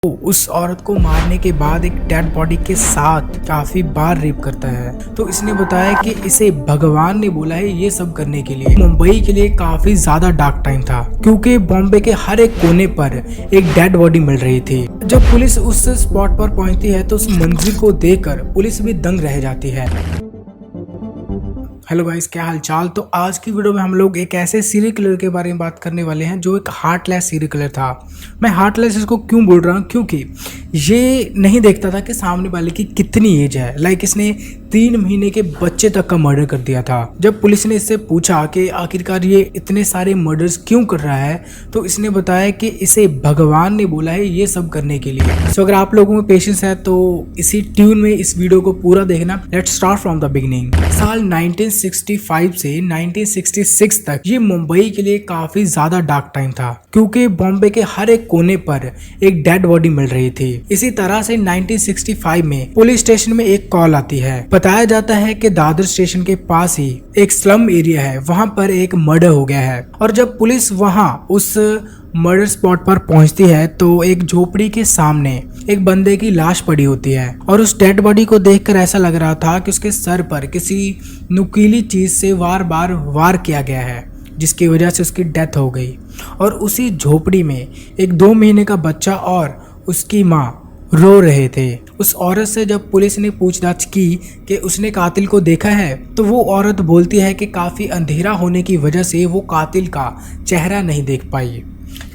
उस औरत को मारने के बाद एक डेड बॉडी के साथ काफी बार रेप करता है। तो इसने बताया कि इसे भगवान ने बोला है ये सब करने के लिए। मुंबई के लिए काफी ज्यादा डार्क टाइम था क्योंकि बॉम्बे के हर एक कोने पर एक डेड बॉडी मिल रही थी। जब पुलिस उस स्पॉट पर पहुंचती है तो उस मंजर को देखकर पुलिस भी दंग रह जाती है। हेलो गाइस, क्या हाल चाल। तो आज की वीडियो में हम लोग एक ऐसे सीरियल किलर के बारे में बात करने वाले हैं जो एक हार्टलेस सीरियल किलर था। मैं हार्टलेस इसको क्यों बोल रहा हूँ, क्योंकि ये नहीं देखता था कि सामने वाले की कितनी एज है। लाइक इसने 3 महीने के बच्चे तक का मर्डर कर दिया था। जब पुलिस ने इससे पूछा कि आखिरकार ये इतने सारे मर्डर्स क्यों कर रहा है, तो इसने बताया कि इसे भगवान ने बोला है ये सब करने के लिए। सो अगर आप लोगों में पेशेंस है तो इसी ट्यून में इस वीडियो को पूरा देखना। Let's start from the beginning. साल 1965 से 1966 तक ये मुंबई के लिए काफी ज्यादा डार्क टाइम था क्योंकि बॉम्बे के हर एक कोने पर एक डेड बॉडी मिल रही थी। इसी तरह से 1965 में पुलिस स्टेशन में एक कॉल आती है। बताया जाता है कि दादर स्टेशन के पास ही एक स्लम एरिया है, वहां पर एक मर्डर हो गया है। और जब पुलिस वहां उस मर्डर स्पॉट पर पहुंचती है तो एक झोपड़ी के सामने एक बंदे की लाश पड़ी होती है और उस डेड बॉडी को देखकर ऐसा लग रहा था कि उसके सर पर किसी नुकीली चीज से वार किया गया है, जिसकी वजह से उसकी डेथ हो गई। और उसी झोपड़ी में एक 2 महीने का बच्चा और उसकी माँ रो रहे थे। उस औरत से जब पुलिस ने पूछताछ की कि उसने कातिल को देखा है, तो वो औरत बोलती है कि काफी अंधेरा होने की वजह से वो कातिल का चेहरा नहीं देख पाई।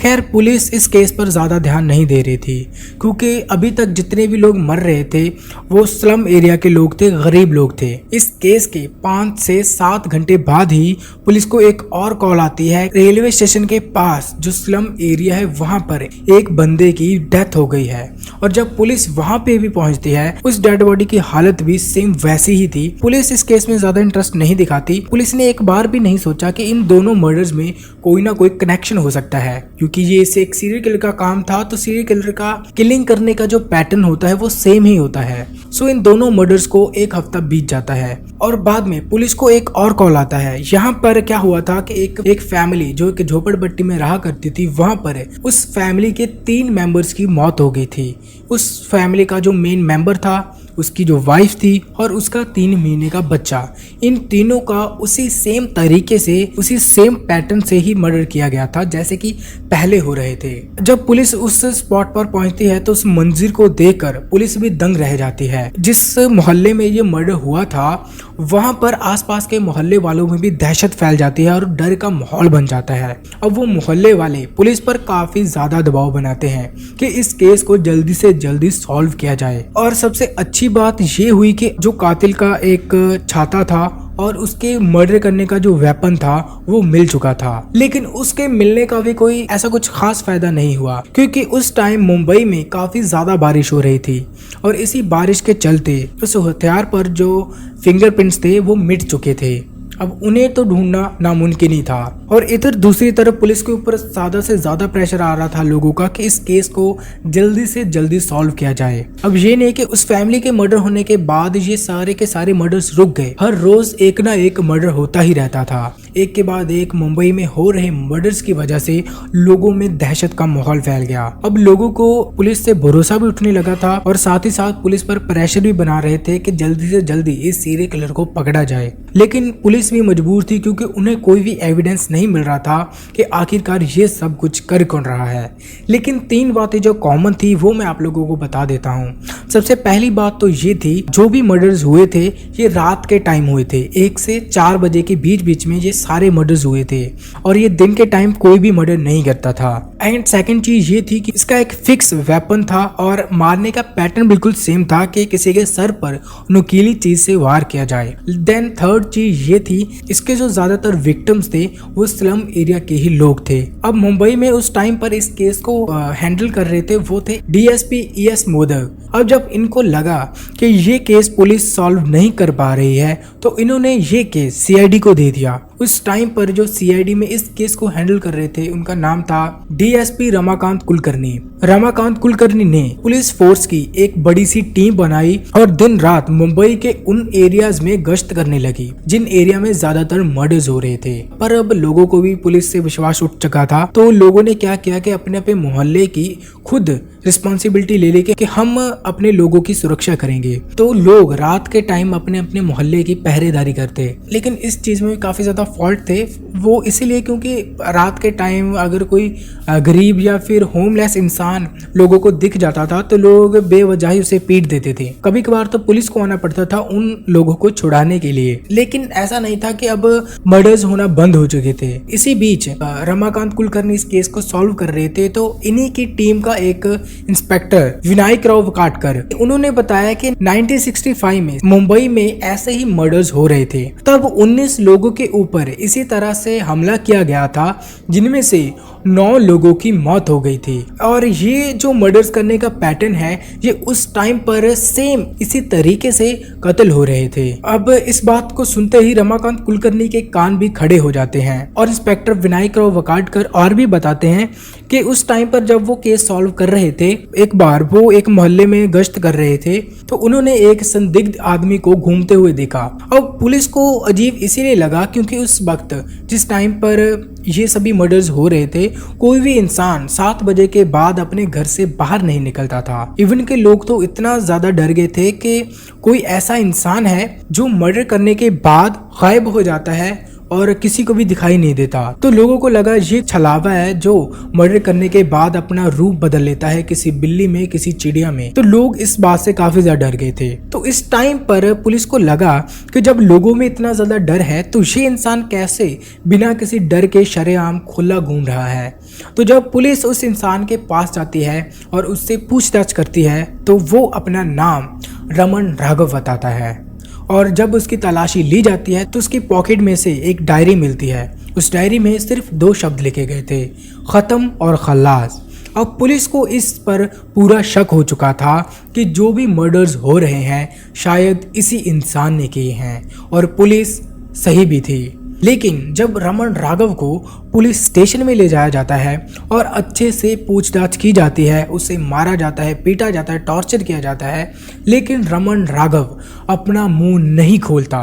खैर, पुलिस इस केस पर ज़्यादा ध्यान नहीं दे रही थी क्योंकि अभी तक जितने भी लोग मर रहे थे वो स्लम एरिया के लोग थे, गरीब लोग थे। इस केस के 5 से 7 घंटे बाद ही पुलिस को एक और कॉल आती है। रेलवे स्टेशन के पास जो स्लम एरिया है वहां पर एक बंदे की डेथ हो गई है। और जब पुलिस वहां पे भी पहुंचती है, उस डेड बॉडी की हालत भी सेम वैसी ही थी। पुलिस इस केस में ज्यादा इंटरेस्ट नहीं दिखाती। पुलिस ने एक बार भी नहीं सोचा कि इन दोनों मर्डर्स में कोई ना कोई कनेक्शन हो सकता है, क्योंकि ये इसे एक सीरियल किलर का काम था। तो सीरियल किलर का किलिंग करने का जो पैटर्न होता है वो सेम ही होता है। सो इन दोनों मर्डर्स को एक हफ्ता बीत जाता है और बाद में पुलिस को एक और कॉल आता है। यहाँ पर क्या हुआ था कि एक फैमिली जो एक झोपड़पट्टी में रहा करती थी, वहां पर उस फैमिली के 3 मेंबर्स की मौत हो गई थी। उस फैमिली का जो मेन मेंबर था, उसकी जो वाइफ थी और उसका 3 महीने का बच्चा, इन तीनों का उसी सेम तरीके से, उसी सेम पैटर्न से ही मर्डर किया गया था जैसे कि पहले हो रहे थे। जब पुलिस उस स्पॉट पर पहुंचती है तो उस मंजर को देखकर पुलिस भी दंग रह जाती है। जिस मोहल्ले में ये मर्डर हुआ था वहां पर आसपास के मोहल्ले वालों में भी दहशत फैल जाती है और डर का माहौल बन जाता है। अब वो मोहल्ले वाले पुलिस पर काफी ज्यादा दबाव बनाते हैं कि इस केस को जल्दी से जल्दी सॉल्व किया जाए। और सबसे अच्छी बात ये हुई कि जो कातिल का एक छाता था और उसके मर्डर करने का जो वेपन था वो मिल चुका था, लेकिन उसके मिलने का भी कोई ऐसा कुछ खास फायदा नहीं हुआ क्योंकि उस टाइम मुंबई में काफी ज्यादा बारिश हो रही थी और इसी बारिश के चलते उस हथियार पर जो फिंगरप्रिंट्स थे वो मिट चुके थे। अब उन्हें तो ढूंढना नामुमकिन ही था। और इधर दूसरी तरफ पुलिस के ऊपर ज्यादा से ज्यादा प्रेशर आ रहा था लोगों का कि इस केस को जल्दी से जल्दी सॉल्व किया जाए। अब ये नहीं कि उस फैमिली के मर्डर होने के बाद ये सारे के सारे मर्डर्स रुक गए। हर रोज एक ना एक मर्डर होता ही रहता था। एक के बाद एक मुंबई में हो रहे मर्डर्स की वजह से लोगों में दहशत का माहौल फैल गया। अब लोगों को पुलिस से भरोसा भी उठने लगा था और साथ ही साथ पुलिस पर प्रेशर भी बना रहे थे कि जल्दी से जल्दी इस सीरियल किलर को पकड़ा जाए। लेकिन पुलिस भी मजबूर थी क्योंकि उन्हें कोई भी एविडेंस नहीं मिल रहा था कि आखिरकार ये सब कुछ कर कौन रहा है। लेकिन 3 बातें जो कॉमन थी वो मैं आप लोगों को बता देता हूँ। सबसे पहली बात तो ये थी, जो भी मर्डर्स हुए थे ये रात के टाइम हुए थे। 1 से 4 बजे के बीच में ये सारे मर्डर्स हुए थे और ये दिन के टाइम कोई भी मर्डर नहीं करता था। एंड सेकंड चीज ये थी कि इसका एक फिक्स वेपन था और मारने का पैटर्न बिल्कुल सेम था कि किसी के सर पर नुकीली चीज से वार किया जाए। देन थर्ड चीज ये थी, इसके जो ज्यादातर विक्टिम्स थे वो स्लम एरिया के ही लोग थे। अब मुंबई में उस टाइम पर इस केस को हैंडल कर रहे थे वो थे डीएसपी ES मोदक। अब जब इनको लगा कि ये केस पुलिस सॉल्व नहीं कर पा रही है तो इन्होंने ये केस CID को दे दिया। उस टाइम पर जो CID में इस केस को हैंडल कर रहे थे उनका नाम था DSP रमाकांत कुलकर्णी। रमाकांत कुलकर्णी ने पुलिस फोर्स की एक बड़ी सी टीम बनाई और दिन रात मुंबई के उन एरियाज में गश्त करने लगी जिन एरिया में ज्यादातर मर्डर्स हो रहे थे। पर अब लोगों को भी पुलिस से विश्वास उठ चुका था तो लोगों ने क्या किया कि अपने अपने मोहल्ले की खुद रिस्पॉन्सिबिलिटी ले लेके कि हम अपने लोगों की सुरक्षा करेंगे। तो लोग रात के टाइम अपने अपने मोहल्ले की पहरेदारी करते, लेकिन इस चीज में काफी ज्यादा फॉल्ट थे। वो इसीलिए क्योंकि रात के टाइम अगर कोई गरीब या फिर होमलेस इंसान लोगों को दिख जाता था तो लोग बेवजह ही उसे पीट देते थे। कभी कभार तो पुलिस को आना पड़ता था उन लोगों को छुड़ाने के लिए, लेकिन ऐसा नहीं था कि अब मर्डर्स होना बंद हो चुके थे। इसी बीच रमाकांत कुलकर्णी इस केस को सॉल्व कर रहे थे, तो इन्हीं की टीम का एक इंस्पेक्टर विनायक राव वकाटकर, उन्होंने बताया कि 1965 में मुंबई में ऐसे ही मर्डर्स हो रहे थे। तब 19 लोगों के ऊपर इसी तरह से हमला किया गया था, जिनमें से 9 लोगों की मौत हो गई थी। और ये जो मर्डर्स करने का पैटर्न है, ये उस टाइम पर सेम इसी तरीके से कत्ल हो रहे थे। अब इस बात को सुनते ही रमाकांत कुलकर्णी के कान भी खड़े हो जाते हैं। और इंस्पेक्टर विनायक राव वकाटकर और भी बताते हैं कि उस टाइम पर जब वो केस सॉल्व कर रहे थे, एक बार वो एक मोहल्ले में गश्त कर रहे थे तो उन्होंने एक संदिग्ध आदमी को घूमते हुए देखा। अब पुलिस को अजीब इसीलिए लगा क्योंकि उस वक्त जिस टाइम पर ये सभी मर्डर्स हो रहे थे, कोई भी इंसान 7 बजे के बाद अपने घर से बाहर नहीं निकलता था। इवन के लोग तो इतना ज्यादा डर गए थे कि कोई ऐसा इंसान है जो मर्डर करने के बाद गायब हो जाता है और किसी को भी दिखाई नहीं देता। तो लोगों को लगा ये छलावा है जो मर्डर करने के बाद अपना रूप बदल लेता है, किसी बिल्ली में, किसी चिड़िया में। तो लोग इस बात से काफी ज्यादा डर गए थे। तो इस टाइम पर पुलिस को लगा कि जब लोगों में इतना ज्यादा डर है तो ये इंसान कैसे बिना किसी डर के शरेआम खुला घूम रहा है। तो जब पुलिस उस इंसान के पास जाती है और उससे पूछताछ करती है तो वो अपना नाम रमन राघव बताता है। और जब उसकी तलाशी ली जाती है तो उसकी पॉकेट में से एक डायरी मिलती है। उस डायरी में सिर्फ 2 शब्द लिखे गए थे, खत्म और खल्लास। अब पुलिस को इस पर पूरा शक हो चुका था कि जो भी मर्डर्स हो रहे हैं शायद इसी इंसान ने किए हैं, और पुलिस सही भी थी। लेकिन जब रमन राघव को पुलिस स्टेशन में ले जाया जाता है और अच्छे से पूछताछ की जाती है, उसे मारा जाता है, पीटा जाता है, टॉर्चर किया जाता है, लेकिन रमन राघव अपना मुंह नहीं खोलता।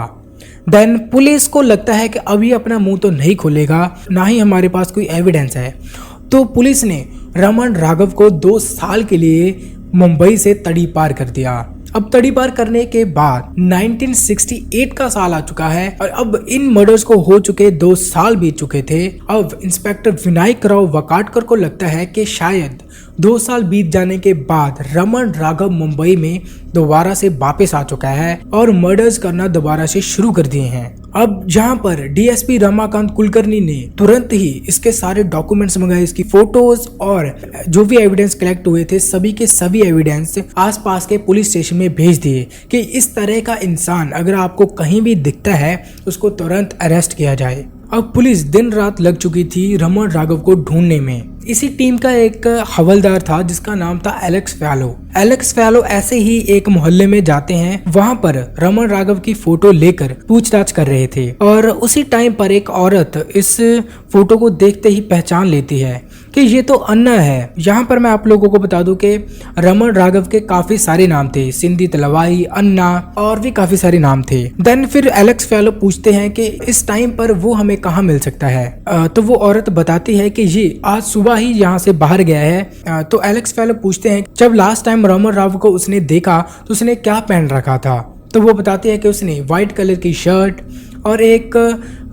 देन पुलिस को लगता है कि अभी अपना मुंह तो नहीं खोलेगा, ना ही हमारे पास कोई एविडेंस है। तो पुलिस ने रमन राघव को 2 साल के लिए मुंबई से तड़ी पार कर दिया। अब तड़ी पार करने के बाद 1968 का साल आ चुका है और अब इन मर्डर्स को हो चुके 2 साल बीत चुके थे। अब इंस्पेक्टर विनायक राव वकाटकर को लगता है कि शायद 2 साल बीत जाने के बाद रमन राघव मुंबई में दोबारा से वापस आ चुका है और मर्डर्स करना दोबारा से शुरू कर दिए हैं। अब जहां पर डीएसपी रमाकांत कुलकर्णी ने तुरंत ही इसके सारे डॉक्यूमेंट्स मंगाए, इसकी फोटोज और जो भी एविडेंस कलेक्ट हुए थे सभी के सभी एविडेंस आसपास के पुलिस स्टेशन में भेज दिए कि इस तरह का इंसान अगर आपको कहीं भी दिखता है उसको तुरंत अरेस्ट किया जाए। अब पुलिस दिन रात लग चुकी थी रमन राघव को ढूंढने में। इसी टीम का एक हवलदार था जिसका नाम था एलेक्स फैलो। एलेक्स फैलो ऐसे ही एक मोहल्ले में जाते हैं, वहां पर रमन राघव की फोटो लेकर पूछताछ कर रहे थे और उसी टाइम पर एक औरत इस फोटो को देखते ही पहचान लेती है कि ये तो अन्ना है। यहाँ पर मैं आप लोगों को बता दूं कि रमन राघव के काफी सारे नाम थे, सिंधी तलवाई, अन्ना और भी काफी सारे नाम थे। देन फिर एलेक्स फैलो पूछते हैं कि इस टाइम पर वो हमें कहाँ मिल सकता है। तो वो औरत बताती है कि ये आज सुबह ही यहाँ से बाहर गया है। तो एलेक्स फैलो पूछते हैं जब लास्ट टाइम रमन राघव को उसने देखा तो उसने क्या पहन रखा था। तो वो बताती है कि उसने व्हाइट कलर की शर्ट और एक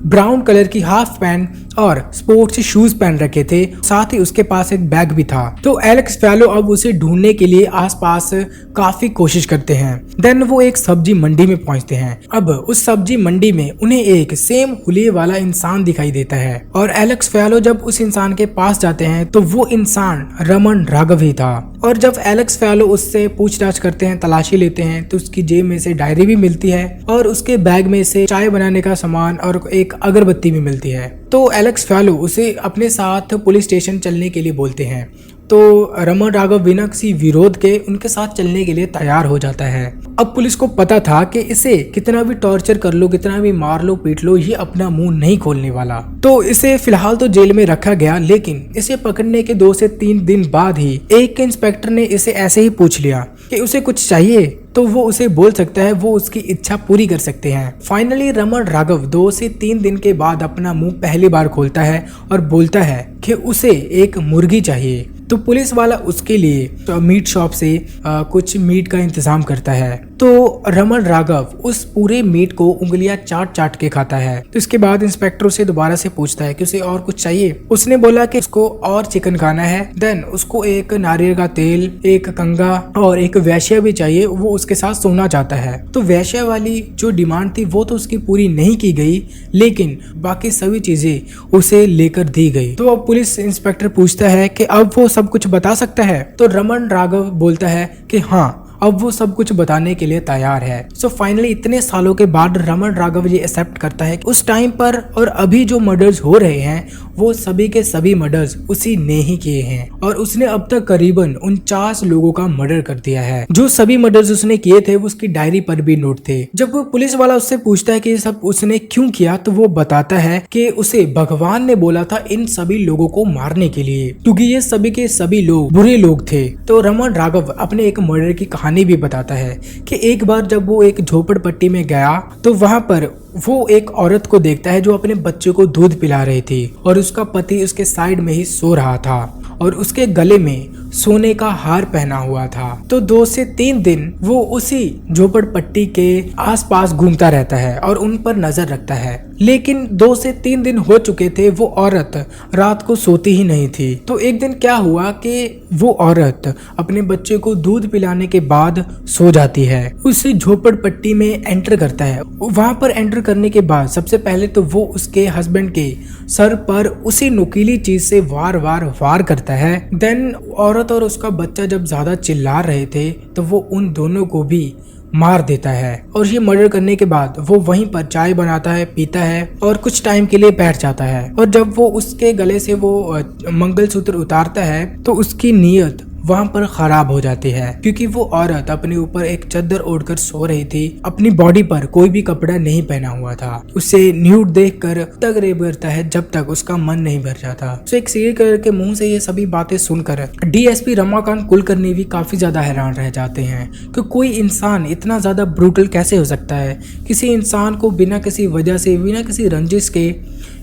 ब्राउन कलर की हाफ पैंट और स्पोर्ट्स शूज पहन रखे थे, साथ ही उसके पास एक बैग भी था। तो एलेक्स फैलो अब उसे ढूंढने के लिए आसपास काफी कोशिश करते हैं। देन वो एक सब्जी मंडी में पहुंचते हैं। अब उस सब्जी मंडी में उन्हें एक सेम हुलिये वाला इंसान दिखाई देता है और एलेक्स फैलो जब उस इंसान के पास जाते हैं तो वो इंसान रमन राघव ही था। और जब एलेक्स फैलो उससे पूछताछ करते हैं, तलाशी लेते हैं, तो उसकी जेब में से डायरी भी मिलती है और उसके बैग में से चाय बनाने का सामान और एक अगरबत्ती भी मिलती है। तो एलेक्स फैलो उसे अपने साथ पुलिस स्टेशन चलने के लिए बोलते हैं। तो रमन राघव बिना किसी विरोध के उनके साथ चलने के लिए तैयार हो जाता है। अब पुलिस को पता था कि इसे कितना भी टॉर्चर कर लो, कितना भी मार लो, पीट लो, ये अपना मुंह नहीं खोलने वाला। तो इसे फिलहाल तो जेल में रखा गया, लेकिन इसे पकड़ने के 2 से 3 दिन बाद ही एक इंस्पेक्टर ने इसे ऐसे ही पूछ लिया कि उसे कुछ चाहिए, तो वो उसे बोल सकता है, वो उसकी इच्छा पूरी कर सकते हैं। फाइनली रमन राघव 2 से 3 दिन के बाद अपना मुंह पहली बार खोलता है और बोलता है कि उसे एक मुर्गी चाहिए। तो पुलिस वाला उसके लिए मीट शॉप से कुछ मीट का इंतजाम करता है। तो रमन राघव उस पूरे मीट को उंगलियां चाट चाट के खाता है। तो इसके बाद इंस्पेक्टर उसे दोबारा से पूछता है कि उसे और कुछ चाहिए। उसने बोला कि उसको और चिकन खाना है। देन उसको एक नारियल का तेल, एक कंगा और एक वैश्या भी चाहिए, वो उसके साथ सोना चाहता है। तो वैश्या वाली जो डिमांड थी वो तो उसकी पूरी नहीं की गई, लेकिन बाकी सभी चीजें उसे लेकर दी गई। तो अब पुलिस इंस्पेक्टर पूछता है कि अब वो सब कुछ बता सकता है। तो रमन राघव बोलता है कि हाँ, अब वो सब कुछ बताने के लिए तैयार है। सो फाइनली इतने सालों के बाद रमन राघव ये एक्सेप्ट करता है कि उस टाइम पर और अभी जो मर्डर्स हो रहे हैं वो सभी के सभी मर्डर्स उसी ने ही किए हैं, और उसने अब तक करीबन 49 लोगों का मर्डर कर दिया है। जो सभी मर्डर्स उसने किए थे वो उसकी डायरी पर भी नोट थे। जब वो पुलिस वाला उससे पूछता है कि ये सब उसने क्यों किया, तो वो बताता है कि उसे भगवान ने बोला था इन सभी लोगों को मारने के लिए, क्योंकि ये सभी के सभी लोग बुरे लोग थे। तो रमन राघव अपने एक मर्डर की कहानी भी बताता है कि एक बार जब वो एक झोपड़पट्टी में गया तो वहां पर वो एक औरत को देखता है जो अपने बच्चे को दूध पिला रही थी, और उसका पति उसके साइड में ही सो रहा था और उसके गले में सोने का हार पहना हुआ था। तो 2 से 3 दिन वो उसी झोपड़पट्टी के आसपास घूमता रहता है और उन पर नजर रखता है। लेकिन 2 से 3 दिन हो चुके थे, वो औरत रात को सोती ही नहीं थी। तो एक दिन क्या हुआ कि वो औरत अपने बच्चे को दूध पिलाने के बाद सो जाती है। उसी झोपड़पट्टी में एंटर करता है। वहां पर एंटर करने के बाद सबसे पहले तो वो उसके हस्बैंड के सर पर उसी नुकीली चीज से वार करता है। देन औरत और उसका बच्चा जब ज्यादा चिल्ला रहे थे तो वो उन दोनों को भी मार देता है, और ये मर्डर करने के बाद वो वहीं पर चाय बनाता है, पीता है और कुछ टाइम के लिए बैठ जाता है। और जब वो उसके गले से वो मंगलसूत्र उतारता है तो उसकी नीयत वहां पर खराब हो जाती है, क्योंकि वो औरत अपने ऊपर एक चादर ओढ़कर सो रही थी, अपनी बॉडी पर कोई भी कपड़ा नहीं पहना हुआ था। उसे न्यूड देखकर तक रेप करता है जब तक उसका मन नहीं भर जाता। तो एक सीरियल किलर के मुंह से ये सभी बातें सुनकर डीएसपी रमाकांत कुलकर्णी भी काफी ज्यादा हैरान रह जाते हैं कि कोई इंसान इतना ज्यादा ब्रूटल कैसे हो सकता है, किसी इंसान को बिना किसी वजह से, बिना किसी रंजिश के,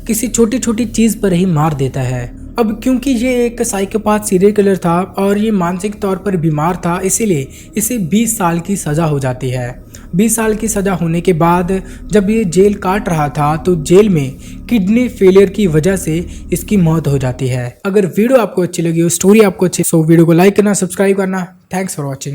किसी छोटी छोटी चीज पर ही मार देता है। अब क्योंकि ये एक साइकोपाथ सीरियल किलर था और ये मानसिक तौर पर बीमार था, इसीलिए इसे 20 साल की सजा हो जाती है। 20 साल की सजा होने के बाद जब ये जेल काट रहा था तो जेल में किडनी फेलियर की वजह से इसकी मौत हो जाती है। अगर वीडियो आपको अच्छी लगी हो, स्टोरी आपको अच्छी, सो वीडियो को लाइक करना, सब्सक्राइब करना। Thanks for watching.